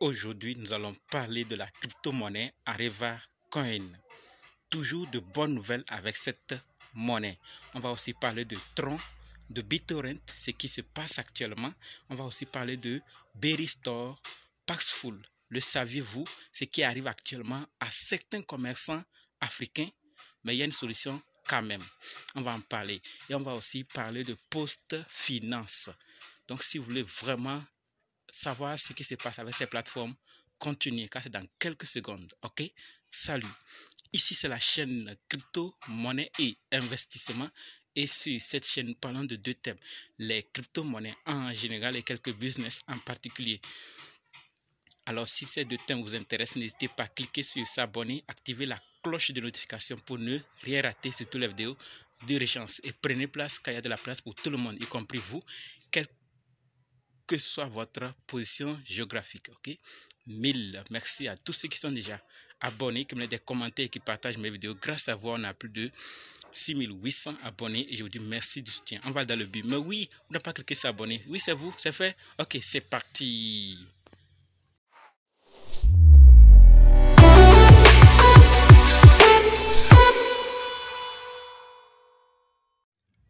Aujourd'hui, nous allons parler de la crypto-monnaie Areva Coin. Toujours de bonnes nouvelles avec cette monnaie. On va aussi parler de Tron, de BitTorrent, ce qui se passe actuellement. On va aussi parler de Berry-Store, Paxful. Le saviez-vous, ce qui arrive actuellement à certains commerçants africains, mais il y a une solution quand même. On va en parler. Et on va aussi parler de Post Finance. Donc, si vous voulez vraiment savoir ce qui se passe avec ces plateformes, continuez, car c'est dans quelques secondes. Ok? Salut. Ici, c'est la chaîne crypto, monnaie et investissement. Et sur cette chaîne, nous parlons de deux thèmes. Les crypto-monnaies en général et quelques business en particulier. Alors, si ces deux thèmes vous intéressent, n'hésitez pas à cliquer sur s'abonner, activer la cloche de notification pour ne rien rater sur toutes les vidéos d'urgence. Et prenez place, car il y a de la place pour tout le monde, y compris vous, quel que soit votre position géographique. Ok, mille merci à tous ceux qui sont déjà abonnés, qui me laissent des commentaires et qui partagent mes vidéos. Grâce à vous, on a plus de 6800 abonnés et je vous dis merci du soutien. On va dans le but. Mais oui, vous n'avez pas cliqué sur abonner. Oui, c'est vous, c'est fait. Ok, c'est parti.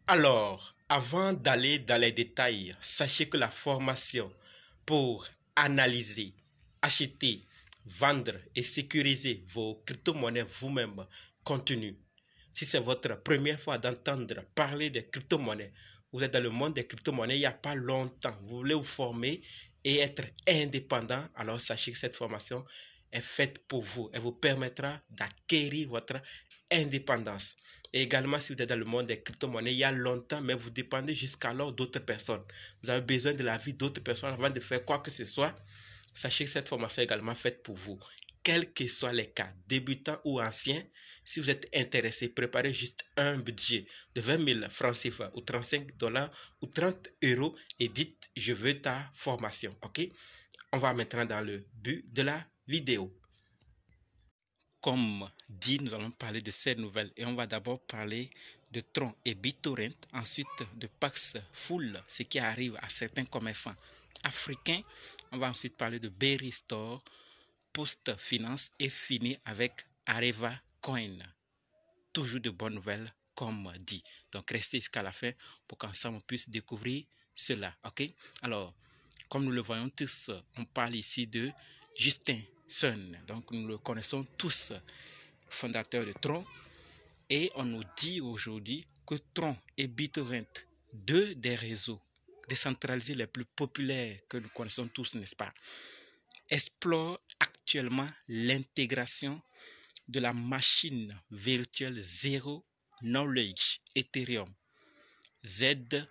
Alors, avant d'aller dans les détails, sachez que la formation pour analyser, acheter, vendre et sécuriser vos crypto-monnaies vous-même continue. Si c'est votre première fois d'entendre parler des crypto-monnaies, vous êtes dans le monde des crypto-monnaies il n'y a pas longtemps, vous voulez vous former et être indépendant, alors sachez que cette formation est faite pour vous. Elle vous permettra d'acquérir votre indépendance. Et également, si vous êtes dans le monde des crypto-monnaies il y a longtemps, mais vous dépendez jusqu'alors d'autres personnes. Vous avez besoin de la vie d'autres personnes avant de faire quoi que ce soit. Sachez que cette formation est également faite pour vous. Quels que soient les cas, débutants ou anciens, si vous êtes intéressé, préparez juste un budget de 20 000 francs CFA ou 35 $ ou 30 € et dites « Je veux ta formation ». Ok? On va maintenant dans le but de la vidéo. Comme dit, nous allons parler de ces nouvelles et on va d'abord parler de Tron et BitTorrent, ensuite de Paxful, ce qui arrive à certains commerçants africains. On va ensuite parler de Berry-Store, Post Finance et finir avec Areva Coin. Toujours de bonnes nouvelles, comme dit. Donc restez jusqu'à la fin pour qu'ensemble on puisse découvrir cela. Ok? Alors, comme nous le voyons tous, on parle ici de Justin Sun. Donc nous le connaissons tous, fondateur de Tron. Et on nous dit aujourd'hui que Tron et BitTorrent, deux des réseaux décentralisés les plus populaires que nous connaissons tous, n'est-ce pas, explorent actuellement l'intégration de la machine virtuelle Zero Knowledge Ethereum, ZKEVM,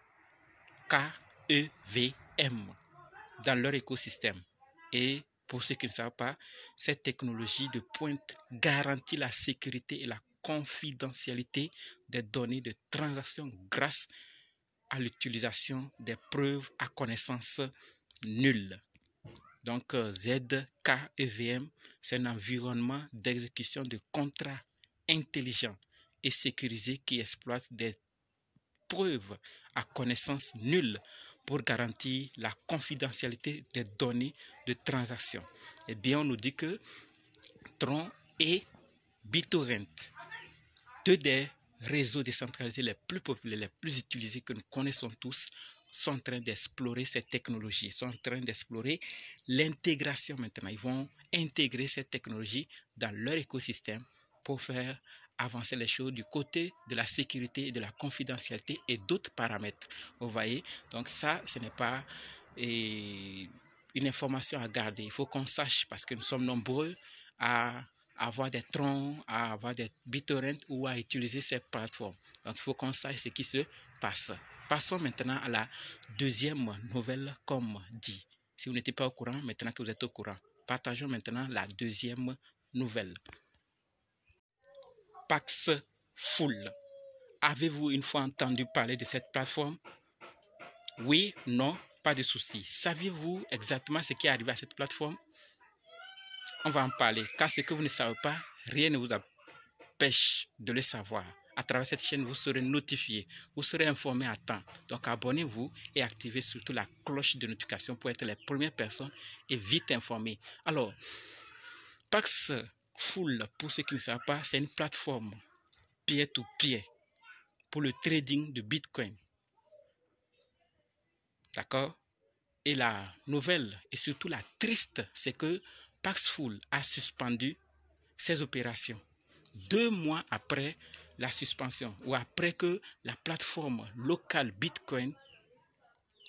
dans leur écosystème. Et pour ceux qui ne savent pas, cette technologie de pointe garantit la sécurité et la confidentialité des données de transaction grâce à l'utilisation des preuves à connaissance nulle. Donc ZKEVM, c'est un environnement d'exécution de contrats intelligents et sécurisés qui exploite des preuves à connaissance nulle pour garantir la confidentialité des données de transaction. Eh bien, on nous dit que Tron et BitTorrent, deux des réseaux décentralisés les plus populaires, les plus utilisés que nous connaissons tous, sont en train d'explorer cette technologie, sont en train d'explorer l'intégration maintenant. Ils vont intégrer cette technologie dans leur écosystème pour faire avancer les choses du côté de la sécurité et de la confidentialité et d'autres paramètres. Vous voyez, donc ça, ce n'est pas une information à garder. Il faut qu'on sache parce que nous sommes nombreux à avoir des Tron, à avoir des BitTorrent ou à utiliser ces plateformes. Donc, il faut qu'on sache ce qui se passe. Passons maintenant à la deuxième nouvelle comme dit. Si vous n'étiez pas au courant, maintenant que vous êtes au courant, partageons maintenant la deuxième nouvelle. Paxful. Avez-vous une fois entendu parler de cette plateforme? Oui, non, pas de souci. Saviez-vous exactement ce qui est arrivé à cette plateforme? On va en parler, car ce que vous ne savez pas, rien ne vous empêche de le savoir. À travers cette chaîne, vous serez notifié, vous serez informé à temps. Donc abonnez-vous et activez surtout la cloche de notification pour être les premières personnes et vite informés. Alors, Paxful, pour ceux qui ne savent pas, c'est une plateforme peer-to-peer pour le trading de Bitcoin. D'accord? Et la nouvelle et surtout la triste, c'est que Paxful a suspendu ses opérations 2 mois après la suspension ou après que la plateforme locale Bitcoin,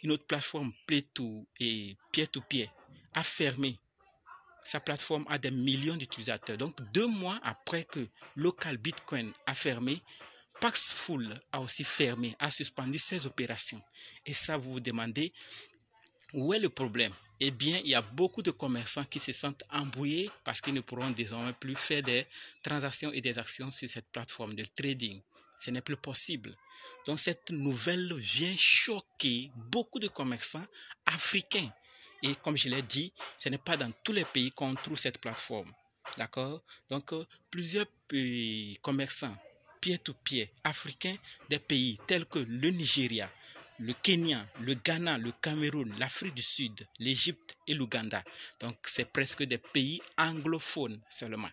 une autre plateforme peer-to-peer, a fermé. Sa plateforme a des millions d'utilisateurs. Donc 2 mois après que local Bitcoin a fermé, Paxful a aussi fermé, a suspendu ses opérations. Et ça, vous vous demandez, où est le problème? Eh bien, il y a beaucoup de commerçants qui se sentent embrouillés parce qu'ils ne pourront désormais plus faire des transactions et des actions sur cette plateforme de trading. Ce n'est plus possible. Donc, cette nouvelle vient choquer beaucoup de commerçants africains. Et comme je l'ai dit, ce n'est pas dans tous les pays qu'on trouve cette plateforme. D'accord? Donc, plusieurs commerçants peer-to-peer africains des pays tels que le Nigeria, le Kenya, le Ghana, le Cameroun, l'Afrique du Sud, l'Égypte et l'Ouganda. Donc, c'est presque des pays anglophones seulement.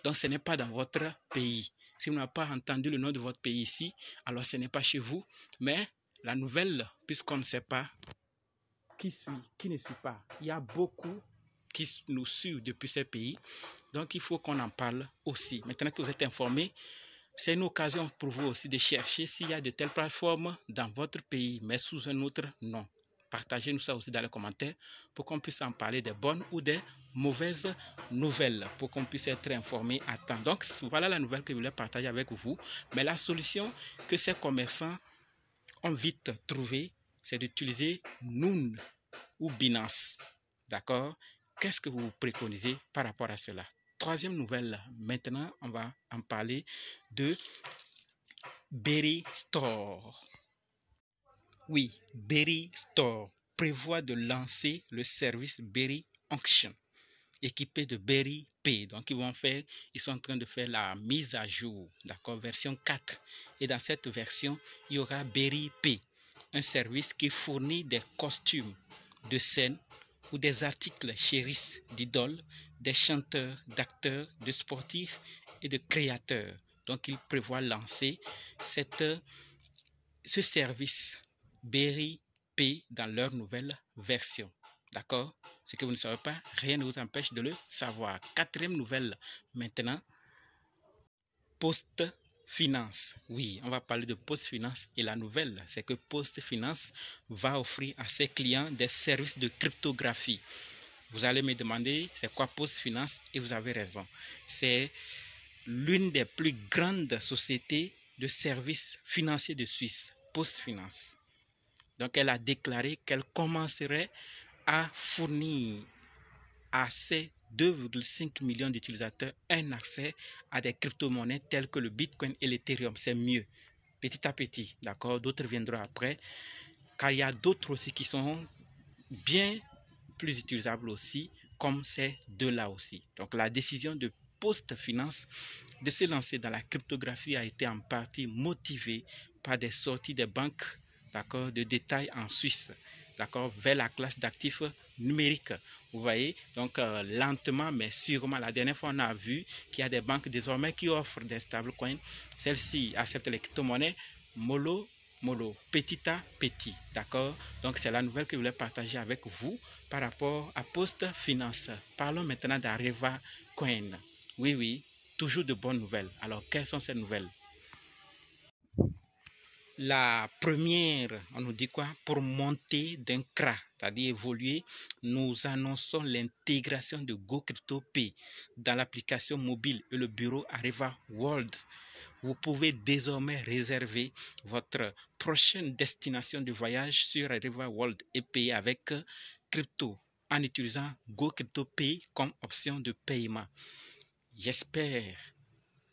Donc, ce n'est pas dans votre pays. Si vous n'avez pas entendu le nom de votre pays ici, alors ce n'est pas chez vous. Mais la nouvelle, puisqu'on ne sait pas qui suit, qui ne suit pas, il y a beaucoup qui nous suivent depuis ces pays. Donc, il faut qu'on en parle aussi. Maintenant que vous êtes informés, c'est une occasion pour vous aussi de chercher s'il y a de telles plateformes dans votre pays, mais sous un autre nom. Partagez-nous ça aussi dans les commentaires pour qu'on puisse en parler des bonnes ou des mauvaises nouvelles, pour qu'on puisse être informé à temps. Donc, voilà la nouvelle que je voulais partager avec vous. Mais la solution que ces commerçants ont vite trouvée, c'est d'utiliser Noon ou Binance. D'accord? Qu'est-ce que vous préconisez par rapport à cela? Troisième nouvelle, maintenant, on va en parler de Berry Store. Oui, Berry Store prévoit de lancer le service Berry Auction, équipé de Berry Pay. Donc, ils sont en train de faire la mise à jour, d'accord, version 4. Et dans cette version, il y aura Berry Pay, un service qui fournit des costumes de scène ou des articles chéris d'idoles, des chanteurs, d'acteurs, de sportifs et de créateurs. Donc, il prévoit lancer ce service Berry Pay dans leur nouvelle version. D'accord? Ce que vous ne savez pas, rien ne vous empêche de le savoir. Quatrième nouvelle maintenant, PostFinance. Oui, on va parler de PostFinance et la nouvelle, c'est que PostFinance va offrir à ses clients des services de cryptographie. Vous allez me demander, c'est quoi PostFinance? Et vous avez raison. C'est l'une des plus grandes sociétés de services financiers de Suisse, PostFinance. Donc, elle a déclaré qu'elle commencerait à fournir à ses 2,5 millions d'utilisateurs un accès à des crypto-monnaies telles que le Bitcoin et l'Ethereum. C'est mieux, petit à petit, d'accord? D'autres viendront après, car il y a d'autres aussi qui sont bien plus utilisables aussi, comme ces deux-là aussi. Donc, la décision de PostFinance de se lancer dans la cryptographie a été en partie motivée par des sorties des banques, d'accord, de détail en Suisse, d'accord, vers la classe d'actifs numériques. Vous voyez, donc lentement mais sûrement, la dernière fois on a vu qu'il y a des banques désormais qui offrent des stablecoins. Celles-ci acceptent les crypto-monnaies mollo, petit à petit, d'accord. Donc c'est la nouvelle que je voulais partager avec vous par rapport à PostFinance. Parlons maintenant d'Areva Coin. Oui, toujours de bonnes nouvelles. Alors, quelles sont ces nouvelles? La première, on nous dit quoi? Pour monter d'un cran, c'est-à-dire évoluer, nous annonçons l'intégration de GoCryptoPay dans l'application mobile et le bureau Areva World. Vous pouvez désormais réserver votre prochaine destination de voyage sur Areva World et payer avec crypto en utilisant GoCryptoPay comme option de paiement. J'espère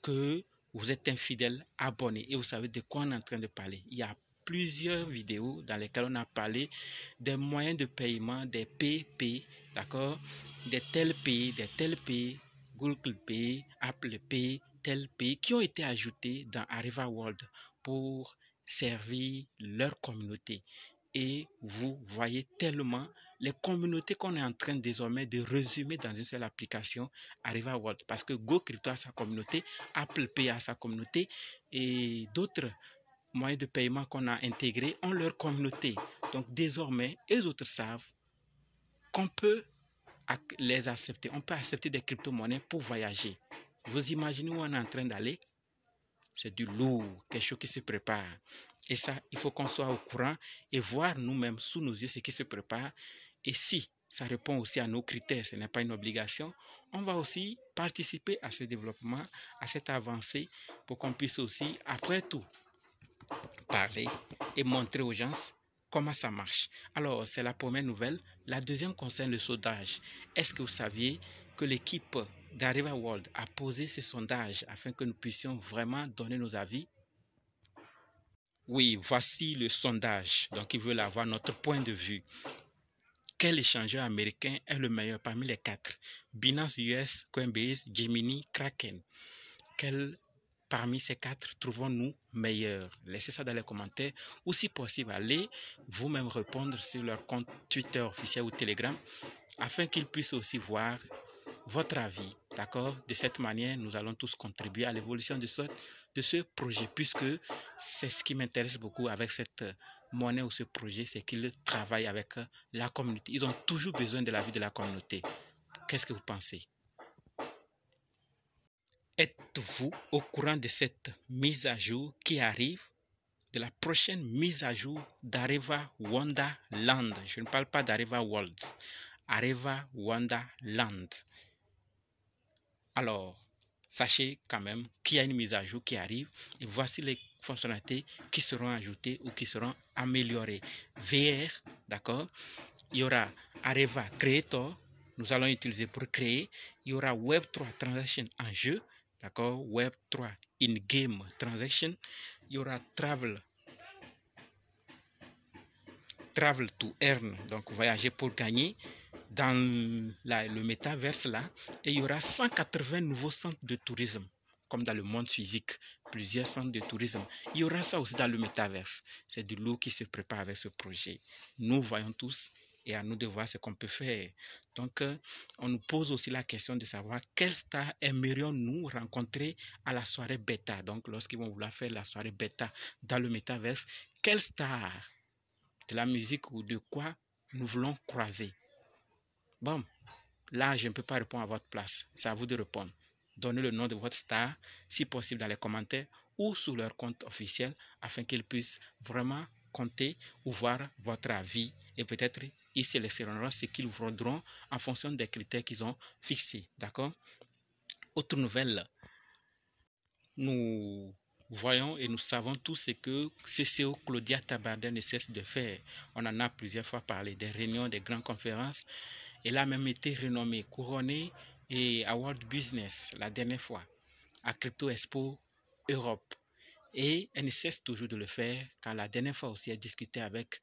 que vous êtes un fidèle abonné et vous savez de quoi on est en train de parler. Il y a plusieurs vidéos dans lesquelles on a parlé des moyens de paiement, des PP, d'accord, des tels pays, Google Pay, Apple Pay, tel pays qui ont été ajoutés dans Areva World pour servir leur communauté. Et vous voyez tellement les communautés qu'on est en train désormais de résumer dans une seule application Areva World. Parce que GoCrypto a sa communauté, Apple Pay a sa communauté et d'autres moyens de paiement qu'on a intégrés ont leur communauté. Donc désormais, les autres savent qu'on peut les accepter. On peut accepter des crypto-monnaies pour voyager. Vous imaginez où on est en train d'aller? C'est du lourd, quelque chose qui se prépare. Et ça, il faut qu'on soit au courant et voir nous-mêmes sous nos yeux ce qui se prépare. Et si ça répond aussi à nos critères, ce n'est pas une obligation, on va aussi participer à ce développement, à cette avancée, pour qu'on puisse aussi, après tout, parler et montrer aux gens comment ça marche. Alors, c'est la première nouvelle. La deuxième concerne le sondage. Est-ce que vous saviez que l'équipe d'Areva World a posé ce sondage afin que nous puissions vraiment donner nos avis? Oui, voici le sondage. Donc, ils veulent avoir notre point de vue. Quel échangeur américain est le meilleur parmi les 4? Binance US, Coinbase, Gemini, Kraken. Quel parmi ces 4 trouvons-nous meilleurs? Laissez ça dans les commentaires ou si possible, allez vous-même répondre sur leur compte Twitter officiel ou Telegram afin qu'ils puissent aussi voir votre avis. D'accord? De cette manière, nous allons tous contribuer à l'évolution de ce projet puisque c'est ce qui m'intéresse beaucoup avec cette monnaie ou ce projet, c'est qu'ils travaillent avec la communauté. Ils ont toujours besoin de l'avis de la communauté. Qu'est-ce que vous pensez? Êtes-vous au courant de cette mise à jour qui arrive, de la prochaine mise à jour d'Areva Wonderland? Je ne parle pas d'Areva World, Areva Wonderland. Alors, sachez quand même qu'il y a une mise à jour qui arrive et voici les fonctionnalités qui seront ajoutées ou qui seront améliorées. VR, d'accord? Il y aura Areva Creator, nous allons utiliser pour créer. Il y aura Web3 Transaction en jeu, d'accord? Web3 In-Game Transaction. Il y aura Travel to Earn, donc voyager pour gagner dans le métaverse là. Et il y aura 180 nouveaux centres de tourisme, comme dans le monde physique, plusieurs centres de tourisme. Il y aura ça aussi dans le métaverse. C'est du lourd qui se prépare avec ce projet. Nous voyons tous et à nous de voir ce qu'on peut faire. Donc, on nous pose aussi la question de savoir quelle star aimerions-nous rencontrer à la soirée bêta. Donc, lorsqu'ils vont vouloir faire la soirée bêta dans le métaverse, quelle star de la musique ou de quoi nous voulons croiser? Bon, là, je ne peux pas répondre à votre place. C'est à vous de répondre. Donnez le nom de votre star, si possible dans les commentaires ou sur leur compte officiel, afin qu'ils puissent vraiment compter ou voir votre avis. Et peut-être, ils sélectionneront ce qu'ils voudront en fonction des critères qu'ils ont fixés. D'accord? Autre nouvelle, nous voyons et nous savons tous ce que CCO Claudia Tabardin ne cesse de faire. On en a plusieurs fois parlé, des réunions, des grandes conférences. Elle a même été renommée, couronnée et Award Business la dernière fois à Crypto Expo Europe. Et elle ne cesse toujours de le faire, car la dernière fois aussi, elle discutait avec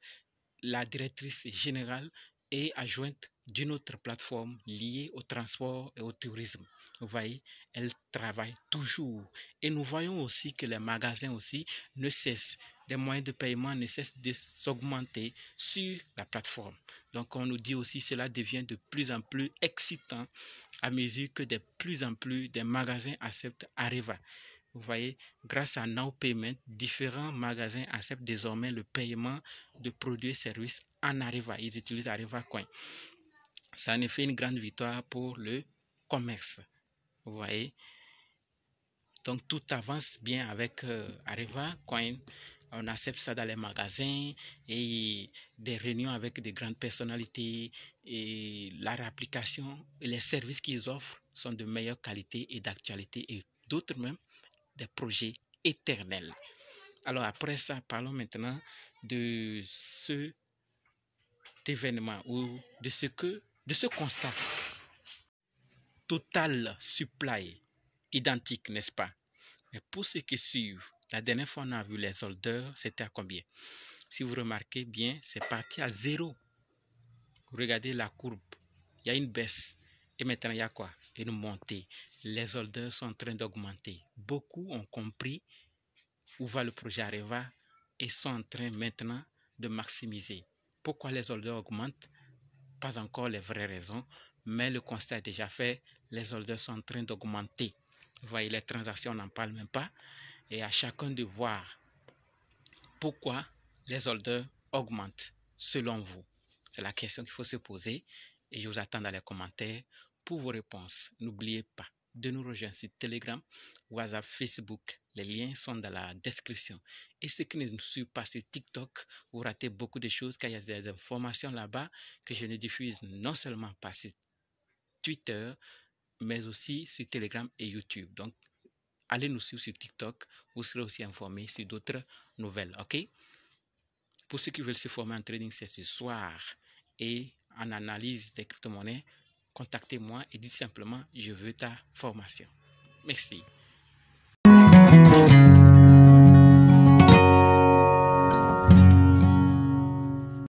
la directrice générale et adjointe d'une autre plateforme liée au transport et au tourisme. Vous voyez, elle travaille toujours. Et nous voyons aussi que les magasins aussi ne cessent, les moyens de paiement ne cessent de s'augmenter sur la plateforme. Donc on nous dit aussi que cela devient de plus en plus excitant à mesure que de plus en plus des magasins acceptent Areva. Vous voyez, grâce à Now Payment, différents magasins acceptent désormais le paiement de produits et services en Areva. Ils utilisent Areva Coin. Ça en fait une grande victoire pour le commerce. Vous voyez. Donc tout avance bien avec Areva Coin. On accepte ça dans les magasins et des réunions avec de grandes personnalités et leur application et les services qu'ils offrent sont de meilleure qualité et d'actualité et d'autres même des projets éternels. Alors après ça, parlons maintenant de cet événement ou de ce constat. Total supply identique, n'est-ce pas? Mais pour ceux qui suivent, la dernière fois on a vu les holders, c'était à combien? Si vous remarquez bien, c'est parti à 0. Regardez la courbe, il y a une baisse. Et maintenant, il y a quoi? Une montée. Les holders sont en train d'augmenter. Beaucoup ont compris où va le projet Areva et sont en train maintenant de maximiser. Pourquoi les holders augmentent? Pas encore les vraies raisons, mais le constat est déjà fait. Les holders sont en train d'augmenter. Vous voyez, les transactions, on n'en parle même pas. Et à chacun de voir pourquoi les holders augmentent selon vous. C'est la question qu'il faut se poser et je vous attends dans les commentaires pour vos réponses. N'oubliez pas de nous rejoindre sur Telegram, WhatsApp, Facebook. Les liens sont dans la description. Et ceux qui ne nous suivent pas sur TikTok, vous ratez beaucoup de choses car il y a des informations là-bas que je ne diffuse non seulement pas sur Twitter, mais aussi sur Telegram et YouTube. Donc, allez nous suivre sur TikTok, vous serez aussi informés sur d'autres nouvelles, ok? Pour ceux qui veulent se former en trading, c'est ce soir. Et en analyse des crypto-monnaies, contactez-moi et dites simplement, je veux ta formation. Merci.